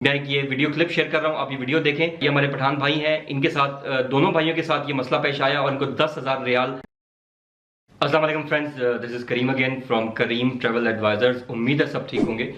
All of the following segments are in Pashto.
मैं ये video clip share कर रहा हूँ, आप ये वीडियो देखें। ये हमारे पठान भाई हैं, इनके साथ दोनों भाइयों के साथ ये मसला पेश आया और इनको 10,000 रियाल। अस्सलाम वालेकुम friends, this is Karim again from Karim travel advisors. उम्मीद है सब ठीक होंगे।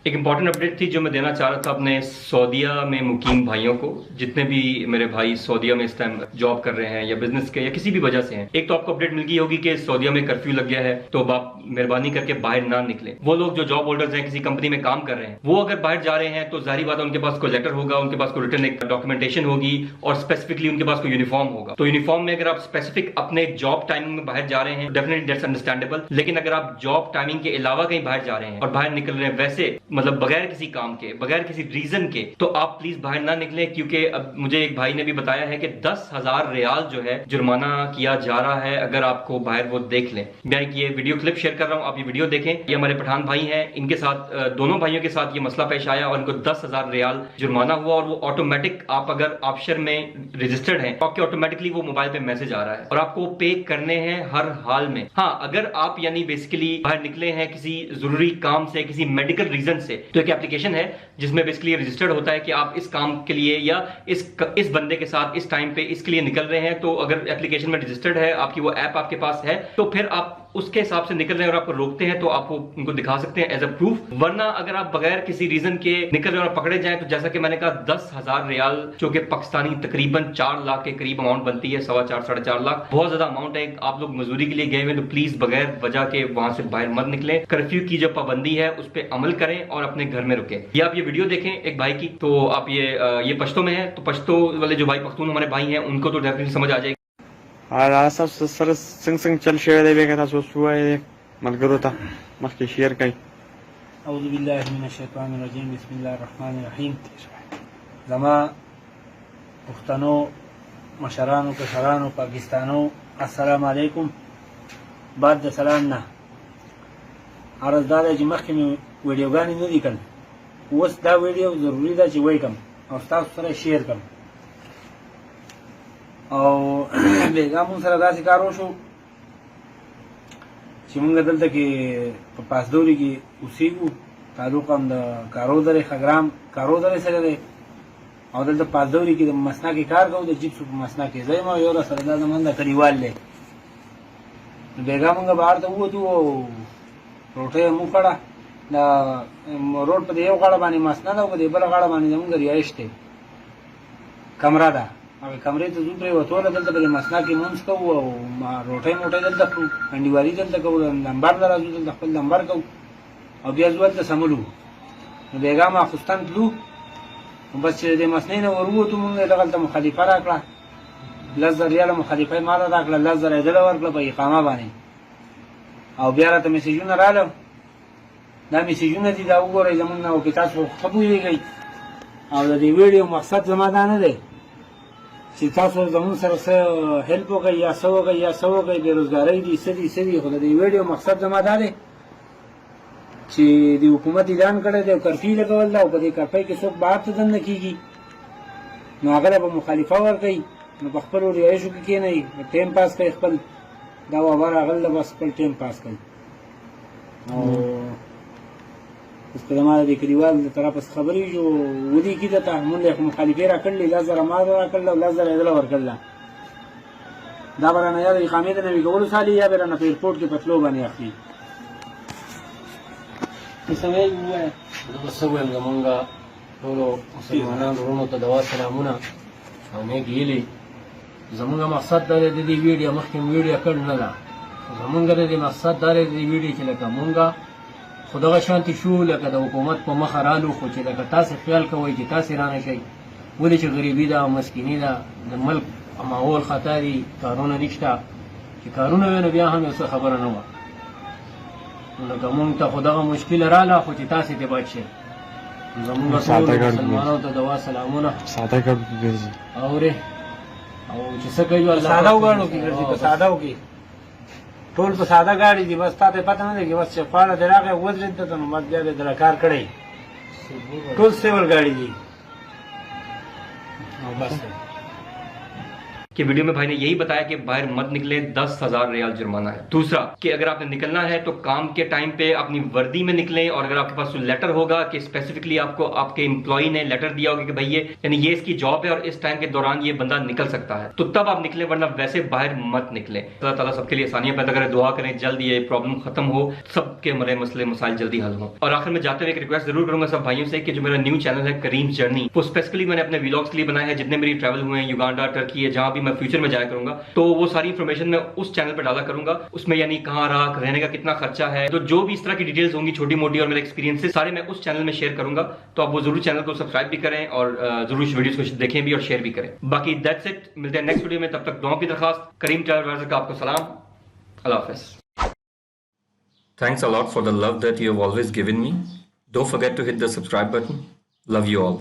एक इंपॉर्टेंट अपडेट थी जो मैं देना चाह रहा था अपने सऊदीया में मुकीम भाइयों को, जितने भी मेरे भाई सऊदीया में इस टाइम जॉब कर रहे हैं या बिजनेस के या किसी भी वजह से हैं। एक तो आपको अपडेट मिल गई होगी कि सऊदीया में कर्फ्यू लग गया है, तो आप मेहरबानी करके बाहर ना निकलें। वो लोग जो जॉब होल्डर्स हैं, किसी कंपनी में काम कर रहे हैं, वो अगर बाहर जा रहे हैं तो जाहिर बात है उनके पास कोई लेटर होगा, उनके पास कोई रिटन एक डॉक्यूमेंटेशन होगी और स्पेसिफिकली उनके पास कोई यूनिफॉर्म होगा। तो यूनिफॉर्म में अगर आप स्पेसिफिक अपने जॉब टाइमिंग में बाहर जा रहे हैं, डेफिनेटली दैट्स अंडरस्टैंडेबल। लेकिन अगर आप जॉब टाइमिंग के अलावा कहीं बाहर जा रहे हैं और बाहर निकल रहे हैं वैसे मतलब बगैर किसी काम के, बगैर किसी रीजन के, तो आप प्लीज बाहर ना निकलें। क्योंकि अब मुझे एक भाई ने भी बताया है कि 10,000 रियाल जो है जुर्माना किया जा रहा है अगर आपको बाहर वो देख लें। मैं ये वीडियो क्लिप शेयर कर रहा हूँ, आप ये वीडियो देखें। ये हमारे पठान भाई हैं, इनके साथ दोनों भाइयों के साथ ये मसला पेश आया और इनको 10,000 रियाल जुर्माना हुआ। और वो ऑटोमेटिक, आप अगर ऑप्शन में रजिस्टर्ड हैं तो आपके ऑटोमेटिकली वो मोबाइल पे मैसेज आ रहा है और आपको पे करने हैं हर हाल में। हाँ, अगर आप यानी बेसिकली बाहर निकले हैं किसी जरूरी काम से, किसी मेडिकल रीजन से, तो एक एप्लीकेशन है जिसमें बेसिकली रजिस्टर्ड होता है कि आप इस काम के लिए या इस बंदे के साथ इस टाइम पे इसके लिए निकल रहे हैं। तो अगर एप्लीकेशन में रजिस्टर्ड है, आपकी वो ऐप आपके पास है, तो फिर आप उसके हिसाब से निकल रहे हैं और आपको रोकते हैं तो आपको उनको दिखा सकते हैं एज अ प्रूफ। वरना अगर आप बगैर किसी रीजन के निकल रहे हैं और पकड़े जाए तो जैसा कि मैंने कहा 10,000 रियाल, जो कि पाकिस्तानी तकरीबन 4 लाख के करीब अमाउंट बनती है, 4.25 साढ़े 4 लाख, बहुत ज्यादा अमाउंट है। आप लोग मजदूरी के लिए गए हुए तो प्लीज बगैर वजह के वहां से बाहर मत निकले। कर्फ्यू की जो पाबंदी है उस पर अमल करें और अपने घर में रुके। ये आप ये वीडियो देखें एक भाई की, तो आप ये पश्तो में है, तो पश्तो वाले जो भाई पख्तून हमारे भाई हैं उनको तो डेफिनेटली समझ आ जाएगी। सर څنګه चल شوی دی به تاسو وایي ملګرو ته مخکې شیر کړئ. اعوذ بالله من الشیطان الرجیم، بسم الله الرحمن الرحیم. زما پښتنو مشرانو کشرانو پاکستانو السلام علیکم. بعد د سلام نه عرض دا دی چې مخکې مې ویډیوګانې نه دي کړل، اوس دا ویډیو ضروري ده چې وایي او تاسو سره شیر کړم. او بیګا مون سره داسې کار وشو چې مونږ دلته کې په پاسدوري کې اوسېږو، تعلق هم د کارو درې خګرام کارو درې سره دی او دلته پاسدوري کې د مسنا کې کار کوو، د جپسو په مسنا کې زه یم او یو راسره دا زموږ د کلیوال دی. نو بیګا مونږ بهر ته ووتو او روټۍ یې مو کړه. د روډ په دې یو غاړه باندې مسنا ده او په دې بله غاړه باندې زموږ رهایش دی، کمره ده. هغه کمرې ته ځو پرېوتو، دلته په دې مسنا کې مونځ کوو او روټۍ موټۍ دلته کړو، انډیوالي دلته کوو، نمبر ته راځو، دلته خپل نمبر کوو او بیا ځو هلته سملو. نو بیګا ماخوستن تلو، بس چې د دې مسنې نه ور ووتو مونږ یې دغلته مخالفه را کړه، 10,000 ریاله مخالفه یې ماته را کړه، 10,000 یې دله ورکړه په اقامه باندې. او بیا راته میسیجونه راغله، دا میسیجونه دي، دا وګورئ زمونږ نه، او که تاسو ښه پوهېږئ. او د دې ویډیو مقصد زما دا نه دی چې تاسو زمونږ سره څه هیلپ وکړئ یا څه وکړئ یا څه وکړئ، بېروزګارۍ دي څه دي څه دي. خو د دې ویډیو مقصد زما دا دی چې د حکومت اعلان کړی دی او کرفیو لګول ده او په دې کرفۍ کې څوک بهر ته دننه کېږي نو هغه له به مخالفه ورکوي، نو په خپلو رهایشو کې کښېنئ، ټایم پاس کوئ خپل، دا وبا راغله بس خپل ټایم پاس کوئ. او اوس که زما د دې کلیوال د طرفه څه خبرې جو ودې کي درته مونږ یې مخالفې را کړلې، 10,000 ما را کړله او 10,000 یې دله ورکړله. دا به رانه یا د اقامې د نوي کولو سالي یا به رانه په ایرپورټ کې په تلو باندې اخلي. څه وایي ووایه. زه به څه ووایم، زمونږ ټولو مسلمانانو وروڼو ته دوا سلامونه او نیک هیلې. زمونږ مقصد دا دی، د دې ویډیو مخکې مو ویډیو کړ نه ده، زمونږ د دې مقصد دا دی د دې ویډیو چې لکه مونږ خو دغه شانتې شو لکه د حکومت په مخه رالو، خو چې لکه تاسې خیال کوئ چې تاسې رانه شئ، ولې چې غریبي ده او مسکیني ده، د ملک ماحول خطا دي، کارونه نشته. چې کارونه وی نو بیا هم یو څه خبره نه وه. لکه مونږ ته خو دغه مشکله راله، خو چې تاسې ترې بچ شئ. زمونږ ټولو مسلمانانو ته دوا سلامونه. ساده ګډ ګرځي اورې او چې څه کوي الله ساده وګاړو کې ګرځي، په سادهو کې ټول په ساده ګاډي دي، بس تا ته پته نه لګي، بس چې خواړه دې راغی ودرېد ته نو بس بیا دې دله کار کړی، ټول سیول ګاډي دي او بس. کہ ویڈیو میں بھائی نے یہی بتایا کہ باہر مت نکلیں، 10,000 ریال جرمانہ ہے۔ دوسرا کہ اگر آپ نے نکلنا ہے تو کام کے ٹائم پہ اپنی وردی میں نکلیں، اور اگر آپ کے پاس لیٹر ہوگا کہ اسپیسیفکلی آپ کو آپ کے امپلائی نے لیٹر دیا ہوگا کہ بھائی یہ اس کی جاب ہے اور اس ٹائم کے دوران یہ بندہ نکل سکتا ہے، تو تب آپ نکلیں، ورنہ ویسے باہر مت نکلیں۔ اللہ تعالیٰ سب کے لیے آسانیاں پیدا کرے، دعا کریں جلد یہ پرابلم ختم ہو، سب کے ہمارے مسئلے مسائل جلدی حل ہوں۔ اور آخر میں جاتے ہوئے ایک ریکویسٹ ضرور کروں گا سب بھائیوں سے کہ جو میرا نیو چینل ہے کریم جرنی، وہ اسپیسیفکلی میں نے اپنے ویلاگس کے لیے بنایا ہے، جتنے میری ٹریول ہوئے ہیں یوگانڈا، ٹرکی ہے، جہاں بھی میں فیوچر میں جایا کروں گا، تو وہ ساری انفارمیشن میں اس چینل پہ ڈالا کروں گا۔ اس میں یعنی کہاں رہا، رہنے کا کتنا خرچہ ہے، تو جو بھی اس طرح کی ڈیٹیلز ہوں گی چھوٹی موٹی اور میرے ایکسپیرینس سارے میں اس چینل میں شیئر کروں گا، تو آپ وہ ضرور چینل کو سبسکرائب بھی کریں اور ضرور اس ویڈیوز کو دیکھیں بھی اور شیئر بھی کریں۔ باقی دیٹس اٹ، ملتے ہیں نیکسٹ ویڈیو میں، تب تک دعاؤں کی درخواست۔ کریم ٹریول ایڈوائزر کا آپ کو سلام، اللہ حافظ۔ Thanks a lot for the love that you have always given me. Don't forget to hit the subscribe button. Love you all.